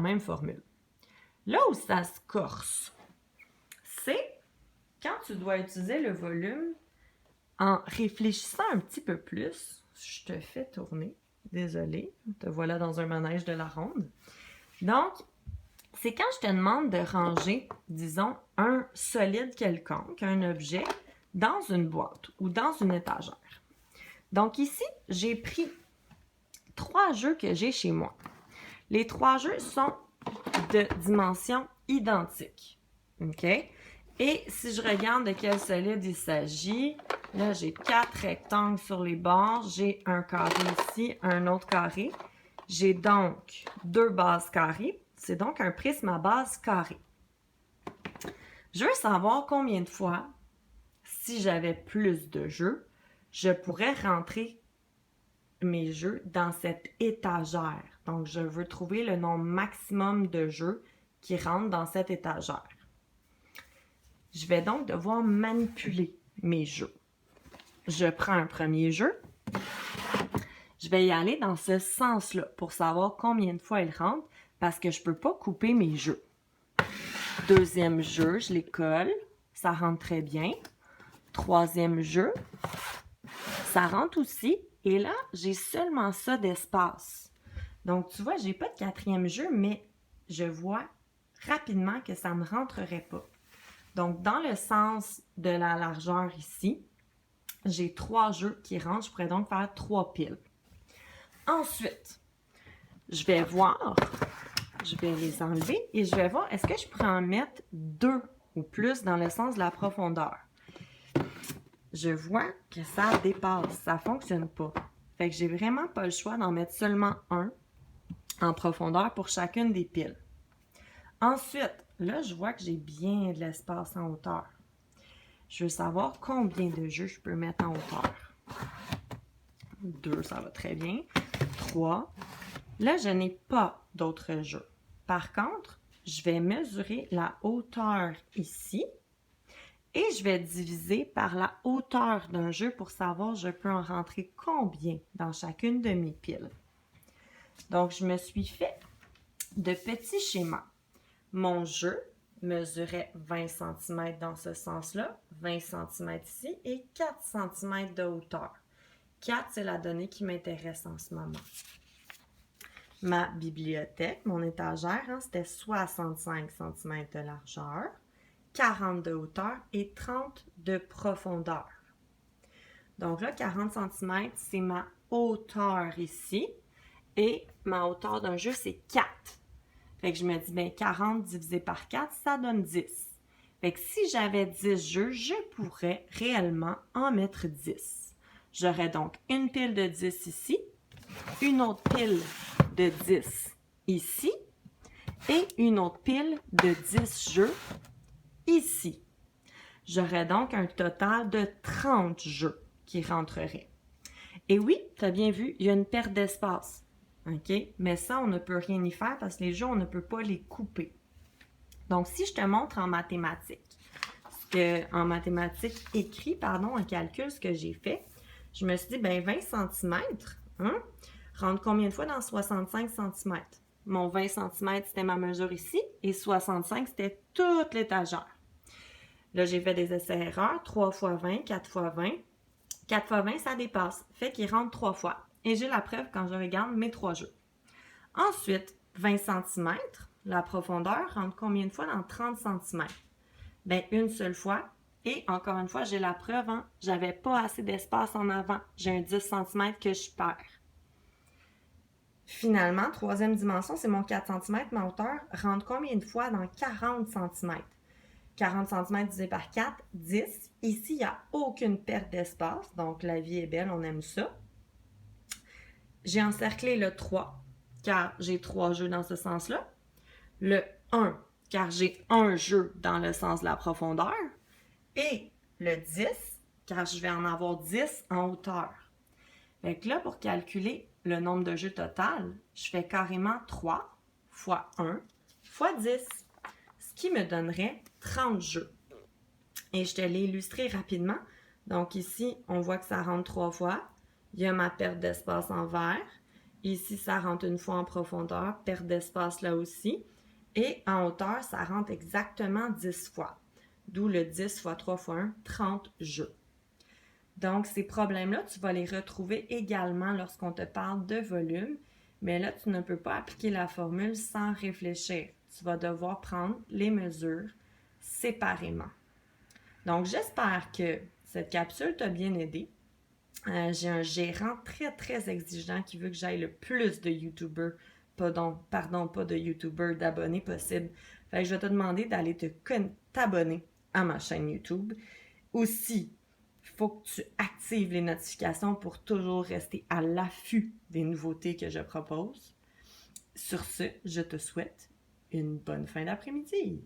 même formule. Là où ça se corse, c'est quand tu dois utiliser le volume en réfléchissant un petit peu plus. Je te fais tourner. Désolée, te voilà dans un manège de la ronde. Donc, c'est quand je te demande de ranger, disons, un solide quelconque, un objet, dans une boîte ou dans une étagère. Donc ici, j'ai pris 3 jeux que j'ai chez moi. Les 3 jeux sont de dimensions identiques. OK? Et si je regarde de quel solide il s'agit, là, j'ai 4 rectangles sur les bords, j'ai un carré ici, un autre carré. J'ai donc 2 bases carrées. C'est donc un prisme à base carrée. Je veux savoir combien de fois, si j'avais plus de jeux, je pourrais rentrer mes jeux dans cette étagère. Donc, je veux trouver le nombre maximum de jeux qui rentrent dans cette étagère. Je vais donc devoir manipuler mes jeux. Je prends un premier jeu. Je vais y aller dans ce sens-là pour savoir combien de fois ils rentrent parce que je ne peux pas couper mes jeux. Deuxième jeu, je les colle. Ça rentre très bien. Troisième jeu, ça rentre aussi. Et là, j'ai seulement ça d'espace. Donc, tu vois, j'ai pas de quatrième jeu, mais je vois rapidement que ça ne me rentrerait pas. Donc, dans le sens de la largeur ici, j'ai 3 jeux qui rentrent. Je pourrais donc faire 3 piles. Ensuite, je vais voir, je vais les enlever et je vais voir, est-ce que je pourrais en mettre 2 ou plus dans le sens de la profondeur? Je vois que ça dépasse, ça ne fonctionne pas. Fait que j'ai vraiment pas le choix d'en mettre seulement un en profondeur pour chacune des piles. Ensuite, là, je vois que j'ai bien de l'espace en hauteur. Je veux savoir combien de jeux je peux mettre en hauteur. 2, ça va très bien. 3. Là, je n'ai pas d'autres jeux. Par contre, je vais mesurer la hauteur ici et je vais diviser par la hauteur d'un jeu pour savoir je peux en rentrer combien dans chacune de mes piles. Donc, je me suis fait de petits schémas. Mon jeu mesurait 20 cm dans ce sens-là, 20 cm ici et 4 cm de hauteur. 4, c'est la donnée qui m'intéresse en ce moment. Ma bibliothèque, mon étagère, c'était 65 cm de largeur, 40 de hauteur et 30 de profondeur. Donc là, 40 cm, c'est ma hauteur ici. Et ma hauteur d'un jeu, c'est 4. Fait que je me dis, bien, 40 divisé par 4, ça donne 10. Fait que si j'avais 10 jeux, je pourrais réellement en mettre 10. J'aurais donc une pile de 10 ici, une autre pile de 10 ici et une autre pile de 10 jeux ici. J'aurais donc un total de 30 jeux qui rentreraient. Et oui, tu as bien vu, il y a une perte d'espace. OK? Mais ça, on ne peut rien y faire parce que les jeux, on ne peut pas les couper. Donc, si je te montre en mathématiques, en calcul, ce que j'ai fait, je me suis dit, ben 20 cm, rentre combien de fois dans 65 cm? Mon 20 cm, c'était ma mesure ici, et 65, c'était toute l'étagère. Là, j'ai fait des essais-erreurs, 3 x 20, 4 x 20. 4 x 20, ça dépasse. Fait qu'il rentre 3 fois. Et j'ai la preuve quand je regarde mes 3 jeux. Ensuite, 20 cm, la profondeur rentre combien de fois dans 30 cm? Bien, une seule fois. Et encore une fois, j'ai la preuve, j'avais pas assez d'espace en avant. J'ai un 10 cm que je perds. Finalement, troisième dimension, c'est mon 4 cm. Ma hauteur rentre combien de fois dans 40 cm? 40 cm divisé par 4, 10. Ici, il n'y a aucune perte d'espace, donc la vie est belle, on aime ça. J'ai encerclé le 3, car j'ai 3 jeux dans ce sens-là. Le 1, car j'ai un jeu dans le sens de la profondeur. Et le 10, car je vais en avoir 10 en hauteur. Fait que là, pour calculer le nombre de jeux total, je fais carrément 3 fois 1 fois 10, ce qui me donnerait 30 jeux. Et je te l'ai illustré rapidement. Donc ici, on voit que ça rentre 3 fois. Il y a ma perte d'espace en vert. Ici, ça rentre une fois en profondeur, perte d'espace là aussi. Et en hauteur, ça rentre exactement 10 fois. D'où le 10 fois 3 fois 1, 30 jeux. Donc, ces problèmes-là, tu vas les retrouver également lorsqu'on te parle de volume, mais là, tu ne peux pas appliquer la formule sans réfléchir. Tu vas devoir prendre les mesures séparément. Donc, j'espère que cette capsule t'a bien aidé. J'ai un gérant très, très exigeant qui veut que j'aille le plus de YouTubers, pas de YouTubers, d'abonnés possible. Fait que je vais te demander d'aller t'abonner à ma chaîne YouTube. Aussi, il faut que tu actives les notifications pour toujours rester à l'affût des nouveautés que je propose. Sur ce, je te souhaite une bonne fin d'après-midi.